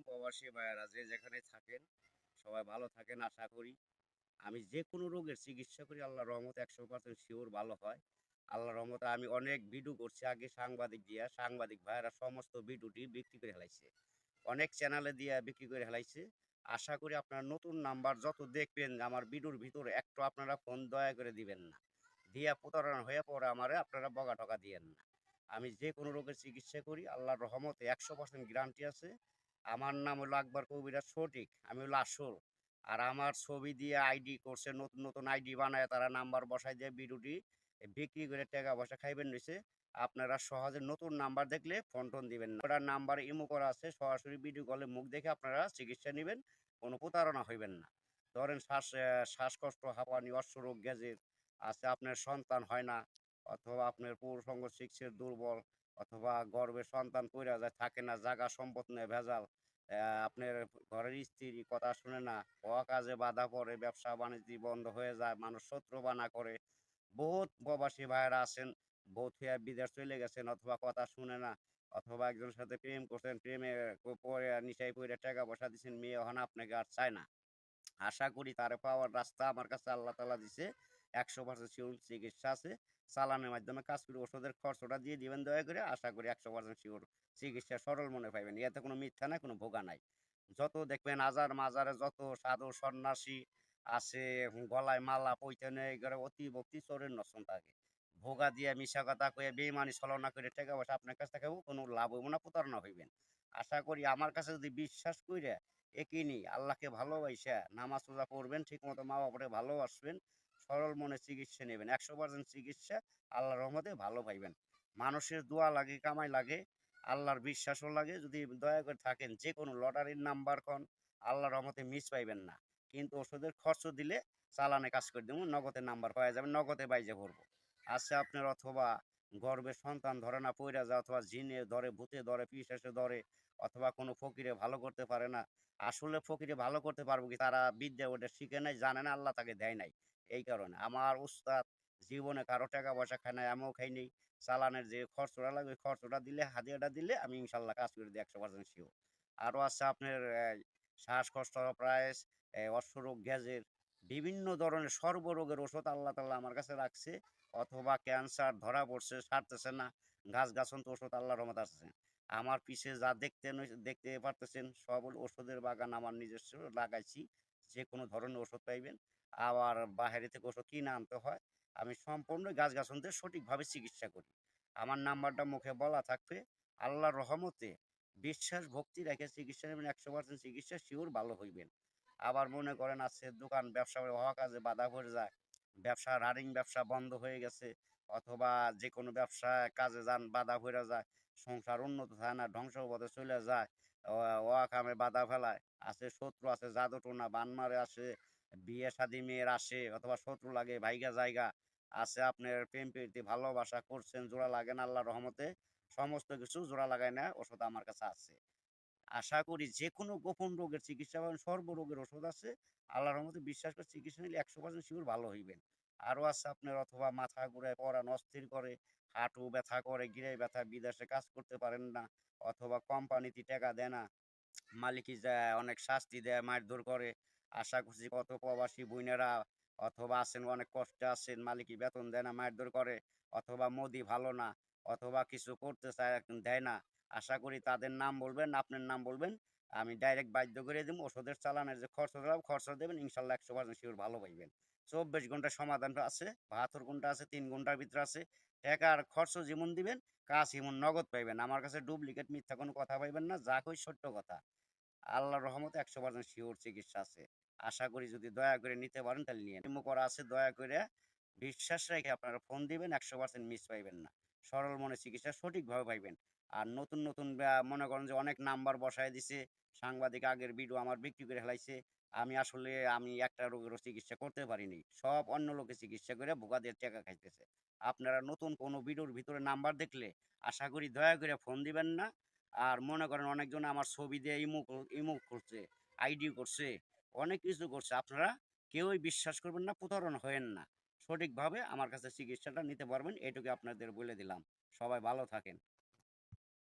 প্রবাসী ভাইয়েরা যে যেখানে থাকেন সবাই ভালো থাকেন আশা করি। আমি যে কোনো রোগের চিকিৎসা করি আল্লাহর রহমতে 100% শিওর ভালো হয়। আল্লাহর রহমতে আমি অনেক ভিডিও করছি আগে সাংবাদিক দিয়া, সাংবাদিক ভাইয়েরা সমস্ত ভিডিওটি বিক্রি করে হেলাইছে। অনেক চ্যানেলে দিয়া বিক্রি করে হেলাইছে। আশা করি আপনারা নতুন নাম্বার যত দেখবেন আমার ভিডিওর ভিতরে একটু আপনারা ফোন দয়া করে দিবেন না। দিয়া প্রতারণা হয়ে পরে আমারে আপনারা বকা-টকা দিয়েন না। আমি যে কোনো রোগের চিকিৎসা করি আল্লাহর রহমতে 100% গ্যারান্টি আছে। আমার নাম হলো আকবর কবিরাজ সঠিক। আমি হলো আসল। আর আমার ছবি দিয়ে আইডি করছে, নতুন, নতুন আইডি বানায় তারা নাম্বার বসায় দিয়ে ভিডিওটি বিক্রি করে টাকা পয়সা খাইবেন নিছে। আপনারা সহজে নতুন নাম্বার দেখলে ফোন-টোন দিবেন না। ওটার নাম্বার ইমো করা আছে। সরাসরি ভিডিও কলে মুখ দেখে আপনারা চিকিৎসা নিবেন। কোনো প্রতারণা হইবেন না। ধরেন শ্বাসকষ্ট, হাঁপানি, অশ্বরোগ, গ্যাজের আছে, আপনার সন্তান হয় না অথবা আপনার পুরুষাঙ্গ সিক্সের দুর্বল অথবা গর্ভে সন্তান কইরা যায়, থাকে না, জাগা সম্পদ নিয়ে ভেজাল, আপনার ঘরের স্ত্রী কথা শুনে না, অকাজে বাধা পড়ে, ব্যবসা বাণিজ্য বন্ধ হয়ে যায়, মানুষ শত্রুবানা করে। বহুত প্রবাসী ভাইয়েরা আছেন, বউ থুইয়া বিদেশ চলে গেছেন অথবা কথা শুনে না, অথবা একজনের সাথে প্রেম করছেন, প্রেমে পড়ে নিশায় পইড়া টাকা পয়সা দিছেন, মেয়ে এখন আপনাকে আর চায় না। আশা করি তারে পাওয়ার রাস্তা আমার কাছে আল্লাহ তাআলা দিছে। 100% শিওর চিকিৎসা আছে। চালানের মাধ্যমে কাজ করে ওষুধের খরচটা দিয়ে দিবেন দয়া করে। আশা করি 100% শিওর চিকিৎসা সরল মনে পাইবেন। এতে কোনো মিথ্যা নাই, কোনো ভোগা নাই। যত দেখবেন আজার মাজারে যত সাধু সন্ন্যাসী আছে, গলায় মালা পইতে এগুলো অতি ভক্তি চোরের নসন থাকে। ভোগা দিয়া মিশা কথা কইয়া বেইমানি ছলনা করে টাকা পয়সা আপনার কাছ থেকে কোনো লাভ হইব না, প্রতারণা হইবেন। আশা করি আমার কাছে যদি বিশ্বাস কইরা একিনি আল্লাহকে ভালোবাইসা নামাজ রোজা পড়বেন, ঠিকমতো মা বাবারে ভালোবাসবেন, সরল মনে চিকিৎসা নেবেন। 100% চিকিৎসা আল্লাহর রহমতে ভালো পাইবেন। মানুষের দোয়া লাগে, কামাই লাগে, আল্লাহর বিশ্বাসও লাগে। যদি দয়া করে থাকেন যেকোনো লটারির নাম্বার কন, আল্লাহর রহমতে মিস পাইবেন না। কিন্তু ওষুধের খরচ দিলে চালানে কাজ করে দেবো, নগদের নাম্বার পাওয়া যাবে, নগদে বাইজে ভরবো। আচ্ছা আপনার অথবা গর্ভে সন্তান ধরে না, পইরা যায়, অথবা জিনে ধরে, ভূতে ধরে, পিশাচে ধরে, অথবা কোনো ফকিরে ভালো করতে পারে না। আসলে ফকিরে ভালো করতে পারবো কি? তারা বিদ্যা ওটা শিখে নাই, জানে না, আল্লাহ তাকে দেয় নাই। এই কারণে আমার উস্তাদ জীবনে কারো টাকা পয়সা খায় নাই, আমিও খাই নাই। চালানের যে খরচটা লাগে ওই খরচটা দিলে, হাদিয়াটা দিলে আমি ইনশাল্লাহ কাজ করে দিই 100% শিওর। আরো আছে আপনার শ্বাসকষ্ট, প্রাইস, অশ্বরোগ, গ্যাজের বিভিন্ন ধরনের সর্বরোগের ওষুধ আল্লাহ তাআলা আমার কাছে রাখছে। অথবা ক্যান্সার ধরা পড়ছে, সারতেছে না, গাছ-গাছন্ত ওষুধ আল্লাহর রহমতে আছে। আমার পিছে যা দেখতে পারতেছেন সব হলো ওষুধের বাগান, আমার নিজস্ব লাগাইছি। যেকোনো ধরনের ওষুধ পাইবেন। আবার বাহিরে থেকে ওষুধ কিনে আনতে হয়। আমি সম্পূর্ণ গাছ-গাছন্দের সঠিকভাবে চিকিৎসা করি। আমার নাম্বারটা মুখে বলা থাকবে। আল্লাহর রহমতে বিশ্বাস ভক্তি রেখে চিকিৎসা নেবেন, 100% চিকিৎসা সিওর ভালো হইবেন। আবার মনে করেন আছে দোকান ব্যবসা কাজে বাধা পড়ে যায়। ব্যবসা রানিং ব্যবসা বন্ধ হয়ে গেছে অথবা যেকোনো ব্যবসা কাজে যান বাধা পইড়া যায়। সংসার উন্নত হয় না, ধ্বংসের পথে চইলা যায়। অকামে বাধা ফেলায়। আছে শত্রু, আছে জাদুটোনা, বানমারে আসে, বিয়ে-শাদী মেয়ের আসে অথবা শত্রু লাগে ভাইগা জায়গা। আছে আপনার প্রেম প্রীতি ভালোবাসা করছেন, জোড়া লাগে না আল্লাহর রহমতে। সমস্ত কিছু জোড়া লাগায় নেয়া ওষুধ আমার কাছে আছে। আশা করি যেকোনো গোপন রোগের চিকিৎসা পাবেন, সর্বরোগের ওষুধ আছে। আল্লাহর রহমতে বিশ্বাস করে চিকিৎসা নিলে 100% শিওর ভালো হইবেন। আরো আছে আপনার অথবা মাথা ঘুরায়, পরাণ অস্থির করে, হাঁটু ব্যথা করে, গিরায় ব্যথা, বিদেশে কাজ করতে পারেন না, অথবা কোম্পানিতে টাকা দেয় না, মালিকই যায় অনেক শাস্তি দেয়, মারধর করে। আশা করছি কত প্রবাসী বইনেরা অথবা আছেন অনেক কষ্টে আছেন, মালিকই বেতন দেয় না, মারধর করে, অথবা মোদি ভালো না, অথবা কিছু করতে চায় দেয় না। আশা করি তাদের নাম বলবেন, আপনার নাম বলবেন। আমি ডাইরেক্ট বাধ্য করে দিব। ওষুধের চালানের যে খরচ দেবেন ইনশাল্লাহ 100% শিওর ভালো পাইবেন। 24 ঘন্টার সমাধানটা আছে, 72 ঘন্টা আছে, 3 ঘন্টার ভিতরে আছে। টাকার খরচ যেমন দিবেন, কাজ এমন নগদ পাইবেন। আমার কাছে ডুপ্লিকেট মিথ্যা কোনো কথা পাইবেন না। যা কই সত্য কথা। আল্লাহর রহমতে 100% শিওর চিকিৎসা আছে। আশা করি যদি দয়া করে নিতে পারেন তাহলে নিয়েন। ইমো করা আছে, দয়া কইরা বিশ্বাস রেখে আপনারা ফোন দিবেন, 100% মিস পাইবেন না। সরল মনে চিকিৎসা সঠিকভাবে পাইবেন। আর নতুন, নতুন মনে করেন যে অনেক নাম্বার বসায় দিছে। সাংবাদিক আগের ভিডিও আমার বিক্রি করে হেলাইছে। আমি একটা রোগেরও চিকিৎসা করতে পারিনি। সব অন্য লোকে চিকিৎসা করে ভোগাদের টাকা খাইতেছে। আপনারা নতুন কোনো ভিডিওর ভিতরে নাম্বার দেখলে আশা করি দয়া করে ফোন দিবেন না। আর মনে করেন অনেকজন আমার ছবি দিয়ে ইমো করছে, আইডি করছে, অনেক কিছু করছে। আপনারা কেউই বিশ্বাস করবেন না, প্রতারণা হয়েন না। সঠিকভাবে আমার কাছে চিকিৎসাটা নিতে পারবেন, এটুকু আপনাদের বলে দিলাম। সবাই ভালো থাকেন।